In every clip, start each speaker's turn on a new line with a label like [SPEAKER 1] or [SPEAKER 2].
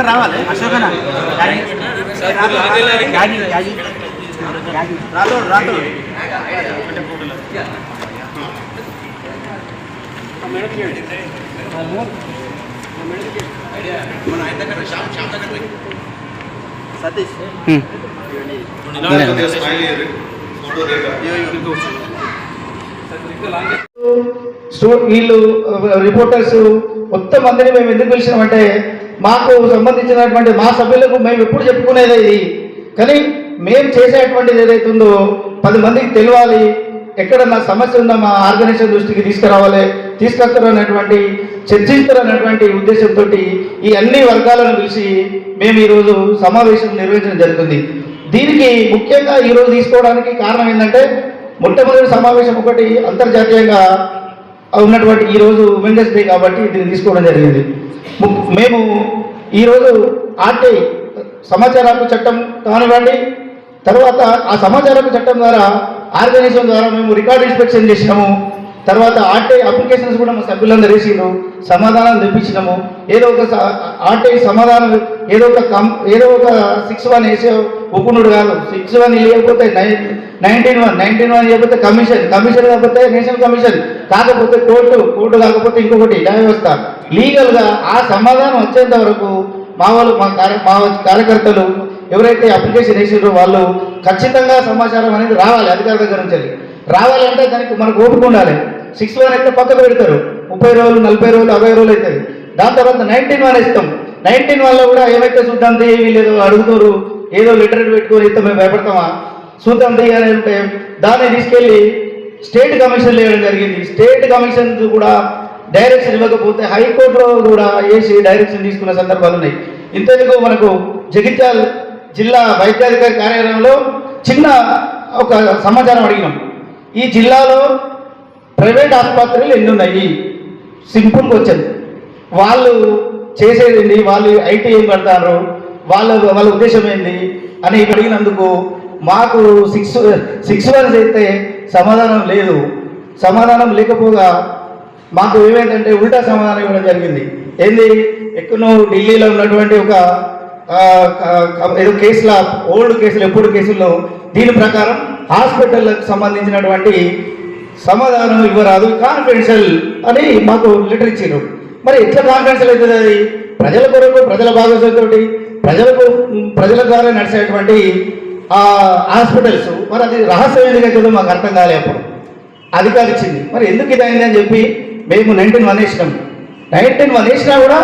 [SPEAKER 1] రావాలి అశోకనా రాతో సతీష్
[SPEAKER 2] వీళ్ళు రిపోర్టర్స్ మొత్తం మందిని మేము ఎందుకు పిలిచినామంటే మాకు సంబంధించినటువంటి మా సభ్యులకు మేము ఎప్పుడు చెప్పుకునేది ఇది, కానీ మేము చేసేటువంటిది ఏదైతే ఉందో 10 మందికి తెలియాలి, ఎక్కడన్నా సమస్య ఉందా మా ఆర్గనైజేషన్ దృష్టికి తీసుకొస్తారనేటువంటి చర్చిస్తారనేటువంటి ఉద్దేశంతో ఈ అన్ని వర్గాలను పిలిచి మేము ఈరోజు సమావేశం నిర్వహించడం జరుగుతుంది. దీనికి ముఖ్యంగా ఈరోజు తీసుకోవడానికి కారణం ఏంటంటే మొట్టమొదటి సమావేశం ఒకటి అంతర్జాతీయంగా ఉన్నటువంటి ఈరోజు ఉమెన్స్ డే కాబట్టి దీన్ని తీసుకోవడం జరిగింది. మేము ఈరోజు ఆర్టీఐ సమాచార హక్కు చట్టం కానివ్వండి, తర్వాత ఆ సమాచార హక్కు చట్టం ద్వారా ఆర్గనైజేషన్ ద్వారా మేము రికార్డ్ ఇన్స్పెక్షన్ చేసినాము. తర్వాత ఆర్టీఐ అప్లికేషన్స్ కూడా మా సభ్యులందరూ వేసినాము, సమాధానం తెప్పించినాము. ఏదో ఒక ఆర్టీఐ సమాధానం ఏదో ఒక 6(1) వేసే ఒప్పునుడు కాదు. 6(1) లేకపోతే 19(1) లేకపోతే కమిషన్ కాకపోతే నేషనల్ కమిషన్, కాకపోతే కోర్టు కాకపోతే ఇంకొకటి న్యాయ వ్యవస్థ. లీగల్గా ఆ సమాధానం వచ్చేంత వరకు మా కార్యకర్తలు ఎవరైతే అప్లికేషన్ వేసారో వాళ్ళు ఖచ్చితంగా సమాచారం అనేది రావాలి, అధికారి దగ్గర నుంచి రావాలంటే దానికి మనకు ఓపిక ఉండాలి. 6(1) అయితే పక్కకు పెడతారు, 30 రోజులు 40 రోజులు 60 రోజులు అవుతుంది. దాని తర్వాత 19(1) ఇస్తాం. 19(1)లో కూడా ఏమైతే చూద్దాం వీళ్ళు ఏదో అడుగుతారు, ఏదో లెటర్ పెట్టుకొని ఇస్తాం, మేము భయపడతామా, చూద్దాం అని అంటే దాన్ని తీసుకెళ్ళి స్టేట్ కమిషన్ వేయడం జరిగింది. స్టేట్ కమిషన్ కూడా డైరెక్షన్ ఇవ్వకపోతే హైకోర్టులో కూడా వేసి డైరెక్షన్ తీసుకున్న సందర్భాలు ఉన్నాయి. ఇంతకు మనకు జగిత్యాల జిల్లా వైద్యాధికారి కార్యాలయంలో చిన్న ఒక సమాచారం అడిగినాం. ఈ జిల్లాలో ప్రైవేట్ ఆసుపత్రులు ఎన్ని ఉన్నాయి, సింపుల్ క్వశ్చన్. వాళ్ళు చేసేది వాళ్ళు ఐటీ ఏం కడతారు, వాళ్ళ ఉద్దేశం ఏంది అని అడిగినందుకు మాకు 6(1) చేస్తే సమాధానం లేదు. సమాధానం లేకపోగా మాకు ఏమైందంటే ఉల్టా సమాధానం ఇవ్వడం జరిగింది. ఏంది, ఎక్కడో ఢిల్లీలో ఉన్నటువంటి ఒక ఏదో కేసుల ఓల్డ్ కేసులు ఎప్పుడు కేసుల్లో దీని ప్రకారం హాస్పిటల్కి సంబంధించినటువంటి సమాధానం ఇవ్వరాదు, కాన్ఫిడెన్షియల్ అని మాకు లెటర్ ఇచ్చారు. మరి ఎట్లా కాన్ఫిడెన్షియల్ అవుతుంది? అది ప్రజల కొరకు ప్రజల భాగస్వామ్యంతో ప్రజల ద్వారా నడిచేటువంటి హాస్పిటల్స్, మరి అది రహస్యం ఎందుకు అవుతుందో మాకు అర్థం కాలే. అప్పుడు అధికారి ఇచ్చింది. మరి ఎందుకు ఇది అయింది అని చెప్పి మేము 19(1) వేసినాం. 19(1) వేసినా కూడా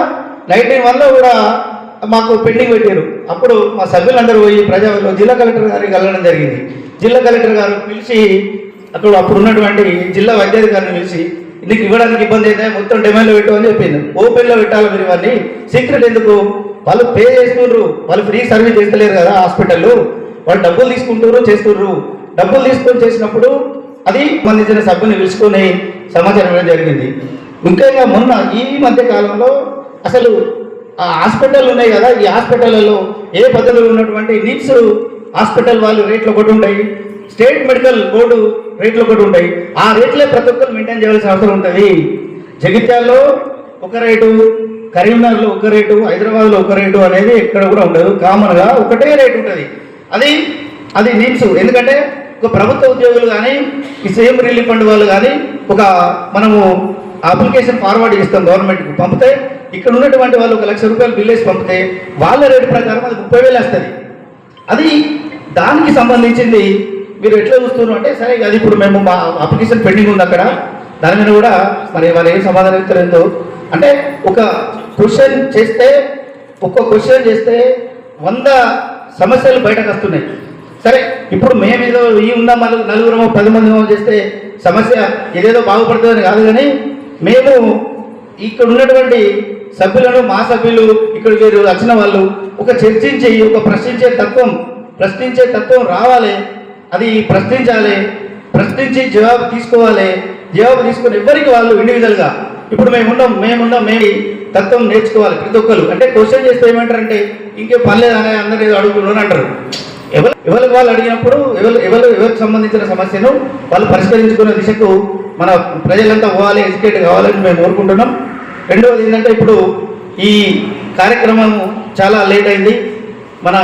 [SPEAKER 2] 19(1)లో కూడా మాకు పెండింగ్ పెట్టారు. అప్పుడు మా సభ్యులందరూ పోయి జిల్లా కలెక్టర్ గారికి వెళ్ళడం జరిగింది. జిల్లా కలెక్టర్ గారు పిలిచి అప్పుడు ఉన్నటువంటి జిల్లా వైద్యాధికారిని పిలిచి నీకు ఇవ్వడానికి ఇబ్బంది అయితే మొత్తం డిమాండ్లో పెట్టమని చెప్పింది. ఓపెన్లో పెట్టాలి మీరు, ఇవన్నీ సీక్రెట్ ఎందుకు? వాళ్ళు పే చేస్తున్నారు, వాళ్ళు ఫ్రీ సర్వీస్ చేస్తలేరు కదా హాస్పిటల్లో, వాళ్ళు డబ్బులు చేస్తున్నారు. డబ్బులు తీసుకొని చేసినప్పుడు అది సంబంధించిన సభ్యుని పిలుచుకొని సమాచారం ఇవ్వడం జరిగింది. ముఖ్యంగా మొన్న ఈ మధ్య కాలంలో అసలు ఆ హాస్పిటల్ ఉన్నాయి కదా, ఈ హాస్పిటల్లో ఏ పద్ధతిలో ఉన్నటువంటి నిమ్స్ హాస్పిటల్ వాళ్ళు రేట్లు ఒకటి ఉంటాయి, స్టేట్ మెడికల్ బోర్డు రేట్లు ఒకటి ఉంటాయి. ఆ రేట్లే ప్రతి ఒక్కరు మెయింటైన్ చేయాల్సిన అవసరం ఉంటుంది. జగిత్యాల్లో ఒక రేటు, కరీంనగర్లో ఒక రేటు, హైదరాబాద్లో ఒక రేటు అనేది ఎక్కడ కూడా ఉండదు. కామన్గా ఒకటే రేటు ఉంటుంది. అది నిమ్స్. ఎందుకంటే ఒక ప్రభుత్వ ఉద్యోగులు కానీ ఈ సీఎం రిలీఫ్ ఫండ్ వాళ్ళు కానీ మనము అప్లికేషన్ ఫార్వర్డ్ చేస్తాం గవర్నమెంట్కి, పంపితే ఇక్కడ ఉన్నటువంటి వాళ్ళు 1,00,000 రూపాయలు బిల్ వేసి పంపితే వాళ్ళ రేటు ప్రకారం అది 30,000 వస్తుంది. అది దానికి సంబంధించింది. మీరు ఎట్లా చూస్తున్నారు అంటే, సరే అది ఇప్పుడు మేము మా అప్లికేషన్ పెండింగ్ ఉంది అక్కడ, దాని మీద కూడా మరి వాళ్ళు ఏం సమాధానం ఇస్తారేందో. అంటే ఒక క్వశ్చన్ చేస్తే 100 సమస్యలు బయటకు వస్తున్నాయి. సరే ఇప్పుడు మేమేదో ఉన్న నలుగురమో 10 మందిమో చేస్తే సమస్య ఏదేదో బాగుపడుతుందని కాదు, కానీ మేము ఇక్కడ ఉన్నటువంటి సభ్యులను, మా సభ్యులు ఇక్కడికి వచ్చిన వాళ్ళు ఒక చర్చించి ఒక ప్రశ్నించే తత్వం రావాలి. అది ప్రశ్నించాలి, ప్రశ్నించి జవాబు తీసుకోవాలి. జవాబు తీసుకుని ఎవరికి వాళ్ళు ఇండివిజువల్గా ఇప్పుడు మేమున్నాం తత్వం నేర్చుకోవాలి ప్రతి ఒక్కరు. అంటే క్వశ్చన్ చేస్తే ఏమంటారంటే ఇంకేం పని లేదని అందరూ ఏదో అడుగుతున్నాను అంటారు. ఎవరికి వాళ్ళు అడిగినప్పుడు ఎవరికి సంబంధించిన సమస్యను వాళ్ళు పరిష్కరించుకునే దిశకు మన ప్రజలంతా పోవాలి, ఎడ్యుకేట్ కావాలని మేము కోరుకుంటున్నాం. రెండవది ఏంటంటే ఇప్పుడు ఈ కార్యక్రమం చాలా లేట్ అయింది. మన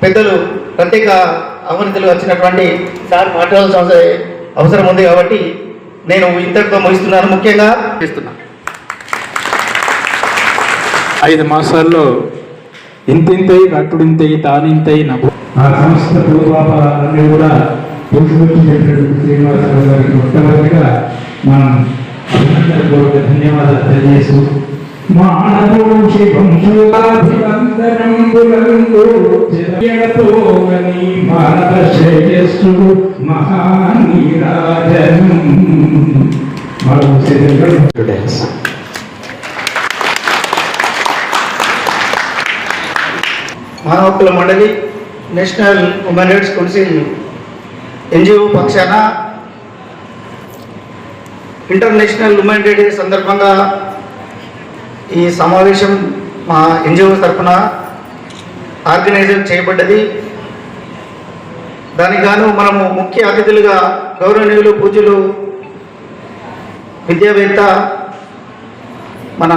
[SPEAKER 2] పెద్దలు ప్రత్యేక ఆహ్వానితులు వచ్చినటువంటి సార్ మాట్లాడాల్సిన అవసరం ఉంది కాబట్టి నేను ఇంతటితో ముగిస్తున్నాను. ముఖ్యంగా చేస్తున్నా
[SPEAKER 3] 5 మాసాల్లో ఇంతింతై కట్టుడింతై తానింతై నవ్వు ఆ సంస్థ పూర్వాపాలన్నీ కూడా పూర్తిపెట్టినటువంటి శ్రీనివాసరావు గారికి మొట్టమొదటిగా మనం అభినందనపూర్వక ధన్యవాదాలు తెలియజేస్తూ మానవోషి వంశాభివందనంబులందు చిరయడతోగని భారత శ్రేయస్సు మహానీరాజనం మరో
[SPEAKER 2] మానవ హక్కుల మండలి national human rights council NGO పక్షాన ఇంటర్నేషనల్ హ్యూమన్ రైట్స్ డే సందర్భంగా ఈ సమావేశం మా ఎన్జిఓ తరఫున ఆర్గనైజర్ చేయబడ్డది. దానికి గాను మనము ముఖ్య అతిథులుగా గౌరవనీయులు పూజ్యులు విద్యావేత్త మన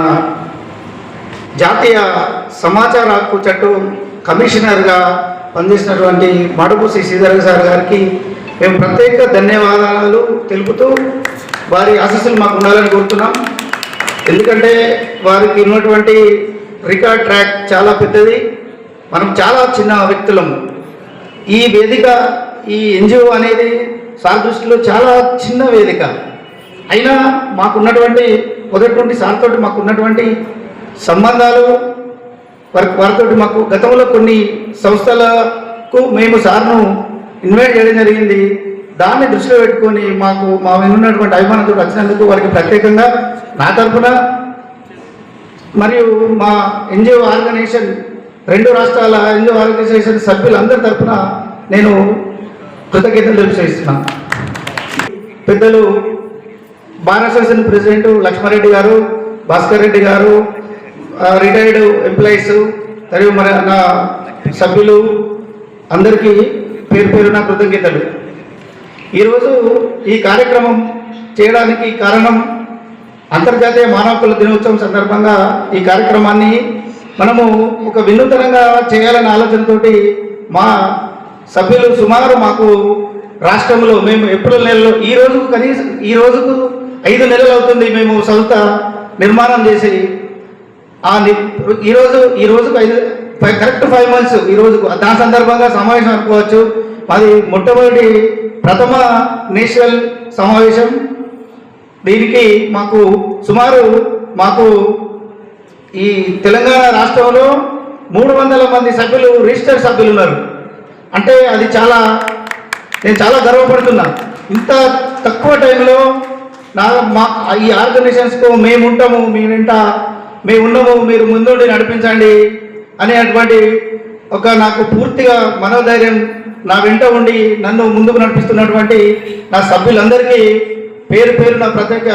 [SPEAKER 2] జాతీయ సమాచార హక్కు చట్టం కమిషనర్గా పనిచేసినటువంటి మాడపూసి శ్రీధర్ సార్ గారికి మేము ప్రత్యేక ధన్యవాదాలు తెలుపుతూ వారి ఆశీస్సులు మాకు ఉండాలని కోరుతున్నాం. ఎందుకంటే వారికి ఉన్నటువంటి రికార్డ్ ట్రాక్ చాలా పెద్దది. మనం చాలా చిన్న వ్యక్తులము. ఈ వేదిక, ఈ ఎన్జిఓ అనేది సార్ దృష్టిలో చాలా చిన్న వేదిక అయినా మాకున్నటువంటి మొదటి నుండి సార్తో మాకున్నటువంటి సంబంధాలు వారితో మాకు గతంలో కొన్ని సంస్థలకు మేము సార్ను ఇన్వైట్ చేయడం జరిగింది. దాన్ని దృష్టిలో పెట్టుకొని మాకు మా ఉన్నటువంటి అభిమానంతో వచ్చినందుకు వారికి ప్రత్యేకంగా నా తరఫున మరియు మా ఎన్జిఓ ఆర్గనైజేషన్ 2 రాష్ట్రాల ఎన్జిఓ ఆర్గనైజేషన్ సభ్యులందరి తరఫున నేను కృతజ్ఞతలు తెలియజేస్తున్నాను. పెద్దలు బార్ అసోసియేషన్ ప్రెసిడెంట్ లక్ష్మారెడ్డి గారు, భాస్కర్ రెడ్డి గారు, రిటైర్డ్ ఎంప్లాయీస్ మరియు మన నా సభ్యులు అందరికీ పేరు పేరున కృతజ్ఞతలు. ఈరోజు ఈ కార్యక్రమం చేయడానికి కారణం అంతర్జాతీయ మానవ హక్కుల దినోత్సవం సందర్భంగా ఈ కార్యక్రమాన్ని మనము ఒక వినూతనంగా చేయాలనే ఆలోచనతోటి మా సభ్యులు సుమారు మాకు రాష్ట్రంలో మేము ఏప్రిల్ నెలలో ఈ రోజుకు 5 నెలలు అవుతుంది మేము సంస్థ నిర్మాణం చేసి. ఈ రోజుకు కరెక్ట్ 5 మంత్స్ ఈ రోజుకు. దాని సందర్భంగా సమావేశం అనుకోవచ్చు. అది మొట్టమొదటి ప్రథమ నేషనల్ సమావేశం. దీనికి మాకు ఈ తెలంగాణ రాష్ట్రంలో 300 మంది సభ్యులు రిజిస్టర్డ్ సభ్యులు ఉన్నారు. అంటే అది నేను చాలా గర్వపడుతున్నా. ఇంత తక్కువ టైంలో ఈ ఆర్గనైజేషన్స్కు మేముంటాము, మీ వెంట మేమున్నాము, మీరు ముందుండి నడిపించండి అనేటువంటి నాకు పూర్తిగా మనోధైర్యం నా వెంట ఉండి నన్ను ముందుకు నడిపిస్తున్నటువంటి నా సభ్యులందరికీ పేరు పేరున ప్రత్యేక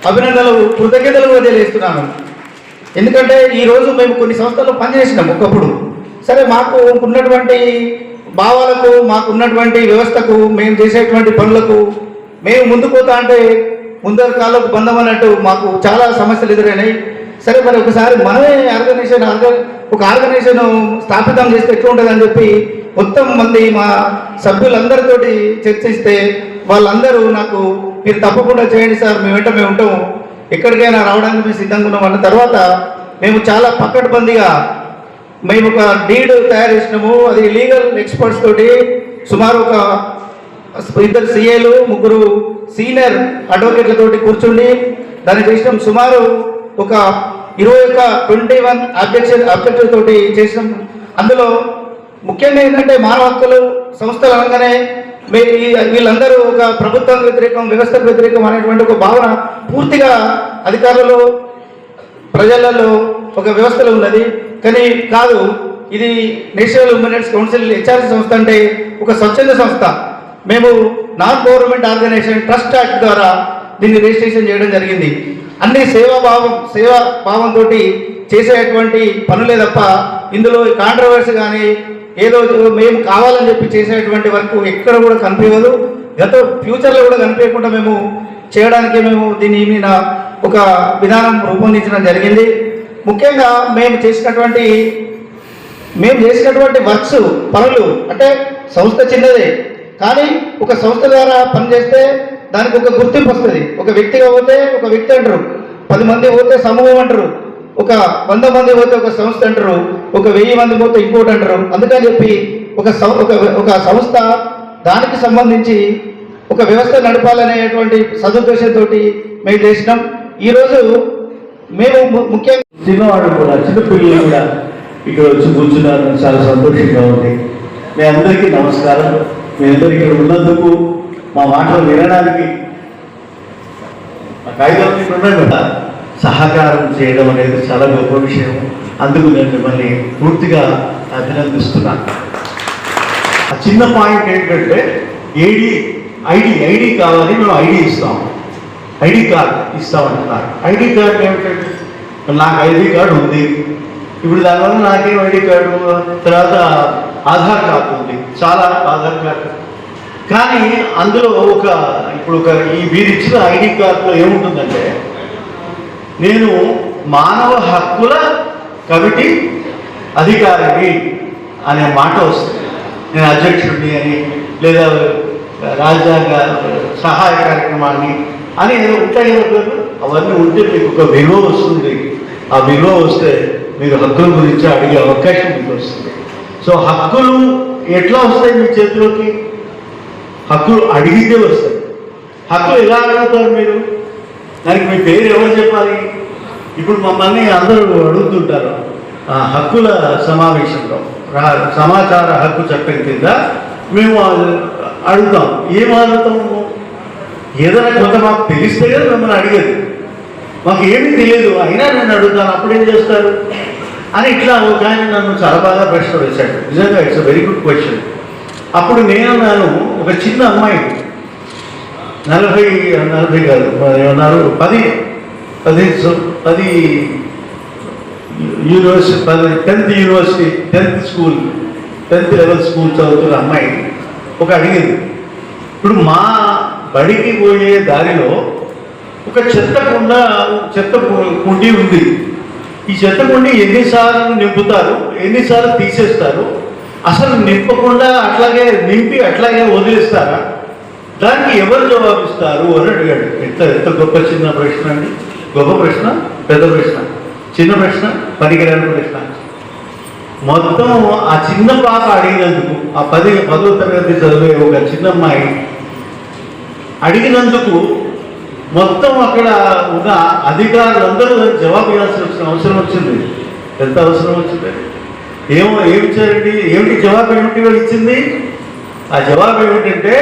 [SPEAKER 2] అభినందనలు, కృతజ్ఞతలు తెలియజేస్తున్నాను. ఎందుకంటే ఈరోజు మేము కొన్ని సంస్థల్లో పనిచేసినాం ఒకప్పుడు. సరే, మాకు ఉన్నటువంటి భావాలకు, మాకున్నటువంటి వ్యవస్థకు, మేము చేసేటువంటి పనులకు మేము ముందుకు పోతా అంటే ముందర కాళ్ళకు బంధం అన్నట్టు మాకు చాలా సమస్యలు ఎదురైనాయి. సరే, మరి ఒకసారి మనమే ఒక ఆర్గనైజేషన్ స్థాపితం చేస్తే ఎట్లా ఉంటుందని చెప్పి మొత్తం మంది మా సభ్యులందరితోటి చర్చిస్తే వాళ్ళందరూ నాకు మీరు తప్పకుండా చేయండి సార్, మేము ఉంటాము, ఎక్కడికైనా రావడానికి మేము సిద్ధంగా ఉన్నాం అన్న తర్వాత మేము చాలా పకడ్బందీగా మేము ఒక డీడ్ తయారు చేసినాము. అది లీగల్ ఎక్స్పర్ట్స్ తోటి సుమారు ఒక 2 CAలు 3 సీనియర్ అడ్వకేట్లతోటి కూర్చుండి దాన్ని చేసినాం. సుమారు ఒక 21 అబ్జెక్షన్ తోటి చేసినాం. అందులో ముఖ్యంగా ఏంటంటే మానవ హక్కులు సంస్థలు అనగానే వీళ్ళందరూ ఒక ప్రభుత్వం వ్యతిరేకం, వ్యవస్థకు వ్యతిరేకం అనేటువంటి ఒక భావన పూర్తిగా అధికారులలో, ప్రజలలో, ఒక వ్యవస్థలో ఉన్నది. కానీ కాదు, ఇది national human rights council HRC సంస్థ అంటే ఒక స్వచ్ఛంద సంస్థ. మేము non government organisation trust act ద్వారా దీన్ని రిజిస్ట్రేషన్ చేయడం జరిగింది. అన్ని సేవాభావంతో చేసేటువంటి పనులే తప్ప ఇందులో కాంట్రవర్సీ కానీ ఏదో మేము కావాలని చెప్పి చేసేటువంటి వరకు ఎక్కడ కూడా కనిపించదు. ఫ్యూచర్లో కూడా కనిపించకుండా మేము చేయడానికి మేము దీని మీద ఒక విధానం రూపొందించడం జరిగింది. ముఖ్యంగా మేము చేసినటువంటి వర్క్స్ పనులు అంటే సంస్థ చిన్నదే, కానీ ఒక సంస్థ ద్వారా పనిచేస్తే దానికి ఒక గుర్తింపు వస్తుంది. ఒక వ్యక్తిగా పోతే ఒక వ్యక్తి అంటారు, 10 మంది పోతే సమూహం అంటారు, ఒక 100 మంది పోతే ఒక సంస్థ అంటారు, ఒక 1000 మంది పోతే ఇంకోటి అంటారు. అందుకని చెప్పి ఒక సంస్థ దానికి సంబంధించి ఒక వ్యవస్థ నడపాలనేటువంటి సదుద్దేశంతో మేము చేసినాం. ఈరోజు మేము ముఖ్యంగా
[SPEAKER 4] చిన్నవాడు కూడా చిన్నపిల్లలు కూడా ఇక్కడ వచ్చి కూర్చున్నారు, చాలా సంతోషంగా ఉంది. మీ అందరికీ నమస్కారం. మీ అందరూ ఇక్కడ ఉన్నందుకు, మా మాటలు వినడానికి, మా కాగితాలు ఉన్నాయి కదా, సహకారం చేయడం అనేది చాలా గొప్ప విషయం. అందుకు నేను మిమ్మల్ని పూర్తిగా అభినందిస్తున్నాను. ఆ చిన్న పాయింట్ ఏంటంటే ఐడి కావాలి, మేము ఐడి ఇస్తాం, ఐడి కార్డు ఇస్తామంటున్నారు. ఐడి కార్డు ఏమిటంటే నాకు ఐడి కార్డు ఉంది, ఇప్పుడు దానివల్ల నాకేం ఐడి కార్డు, తర్వాత ఆధార్ కార్డు ఉంది, చాలా ఆధార్ కార్డు. కానీ అందులో ఇప్పుడు మీరు ఇచ్చిన ఐడి కార్డులో ఏముంటుందంటే నేను మానవ హక్కుల కమిటీ అధికారిని అనే మాట వస్తుంది. నేను అధ్యక్షుడిని అని, లేదా రాజ్యాంగ సహాయ కార్యక్రమాన్ని అని ఏదో ఉంటాయి కదా, అవన్నీ ఉంటే మీకు ఒక విలువ వస్తుంది. ఆ విలువ వస్తే మీరు హక్కుల గురించి అడిగే అవకాశం మీకు వస్తుంది. సో హక్కులు ఎట్లా వస్తాయి మీ చేతిలోకి? హక్కులు అడిగితే వస్తాయి. హక్కులు ఎలా అడుగుతారు మీరు? దానికి మీ పేరు ఎవరు చెప్పాలి? ఇప్పుడు మమ్మల్ని అందరూ అడుగుతుంటారు హక్కుల సమావేశంలో, సమాచార హక్కు చట్టం కింద మేము అడుగుతాం. ఏం అడుగుతాము? ఏదైనా కొంత మాకు తెలిస్తే కదా మిమ్మల్ని అడిగేది. మాకు ఏమీ తెలియదు, అయినా నేను అడుగుతాను, అప్పుడేం చేస్తారు అని ఇట్లా ఒక ఆయన నన్ను చాలా బాగా ప్రశ్న వేశాడు. నిజంగా it's a very good question. అప్పుడు నేనన్నాను, ఒక చిన్న అమ్మాయి 40 కాదు ఏమన్నారు 10 యూనివర్సిటీ 10th లెవెల్ స్కూల్ చదువుతున్న అమ్మాయి అడిగింది. ఇప్పుడు మా బడికి పోయే దారిలో ఒక చెత్త కుండీ ఉంది. ఈ చెత్త కుండీ ఎన్నిసార్లు నింపుతారు, ఎన్నిసార్లు తీసేస్తారు, అసలు నింపకుండా అట్లాగే నింపి అట్లాగే వదిలేస్తారా? దానికి ఎవరు జవాబిస్తారు అని అడిగాడు. ఎంత గొప్ప చిన్న ప్రశ్న అండి. గొప్ప ప్రశ్న, పెద్ద ప్రశ్న, చిన్న ప్రశ్న, పనికిరాని ప్రశ్న. మొత్తం ఆ చిన్న పాప అడిగినందుకు, ఆ 10వ తరగతి చదివే ఒక చిన్న అమ్మాయి అడిగినందుకు మొత్తం అక్కడ ఉన్న అధికారులందరూ జవాబు ఇవ్వాల్సిన అవసరం వచ్చింది. ఎంత అవసరం వచ్చింది? ఏమిచ్చారండి? ఏమిటి జవాబు? ఏమిటి ఇచ్చింది? ఆ జవాబు ఏమిటంటే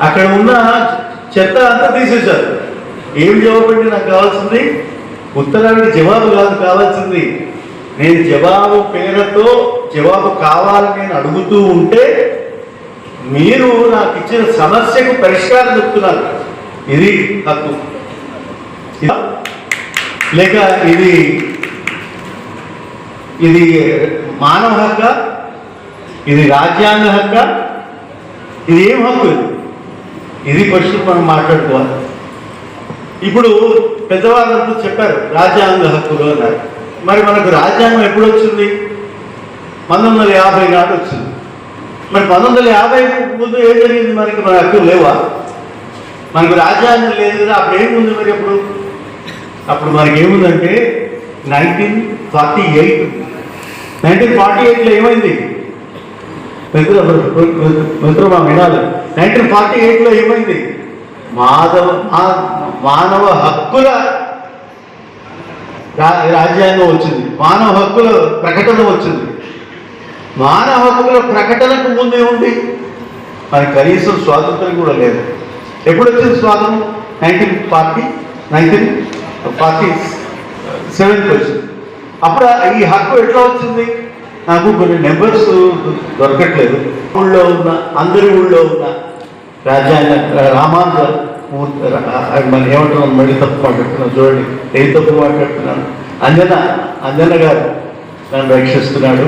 [SPEAKER 4] అక్కడ ఉన్న చెత్త అంతా తీసేశారు. ఏం జవాబు అంటే నాకు కావాల్సింది? ఉత్తరానికి జవాబు కాదు కావాల్సింది. నేను జవాబు పేరుతో జవాబు కావాలని నేను అడుగుతూ ఉంటే మీరు నాకు ఇచ్చిన సమస్యకు పరిష్కారం చెప్తున్నారు. ఇది హక్కు లేక ఇది మానవ హక్క? ఇది రాజ్యాంగ హక్క? ఇది ఏం హక్కు? ఇది క్వశ్చన్ మనం మాట్లాడుకోవాలి. ఇప్పుడు పెద్దవాళ్ళంతా చెప్పారు రాజ్యాంగ హక్కులు అన్నారు. మరి మనకు రాజ్యాంగం ఎప్పుడు వచ్చింది? 1950 నాడు వచ్చింది. మరి 1950 ముందు ఏం జరిగింది? మన హక్కులు లేవా? మనకు రాజ్యాంగం లేదు కదా, అప్పుడు ఏముంది? మరి అప్పుడు మనకి ఏముందంటే 1948లో ఏమైంది మిత్రమా వినాలి. 1948లో ఏమైంది? మానవ హక్కుల రాజ్యాంగం వచ్చింది, మానవ హక్కుల ప్రకటన వచ్చింది. మానవ హక్కుల ప్రకటనకు ముందే ఉంది మనకి కనీసం స్వాతంత్రం కూడా లేదు. ఎప్పుడు వచ్చింది స్వాతంత్రం? 1947 వచ్చింది. అప్పుడు ఈ హక్కు ఎట్లా వచ్చింది? నాకు కొన్ని నెంబర్స్ దొరకట్లేదు. అందరి ఊళ్ళో ఉన్న రాజ్యాంగ మన ఏమంటున్నాను, మళ్ళీ తప్పు మాట్లాడుతున్నాను, చూడండి ఏ తప్పు మాట్లాడుతున్నాను. అంజన గారు నన్ను రక్షిస్తున్నాడు.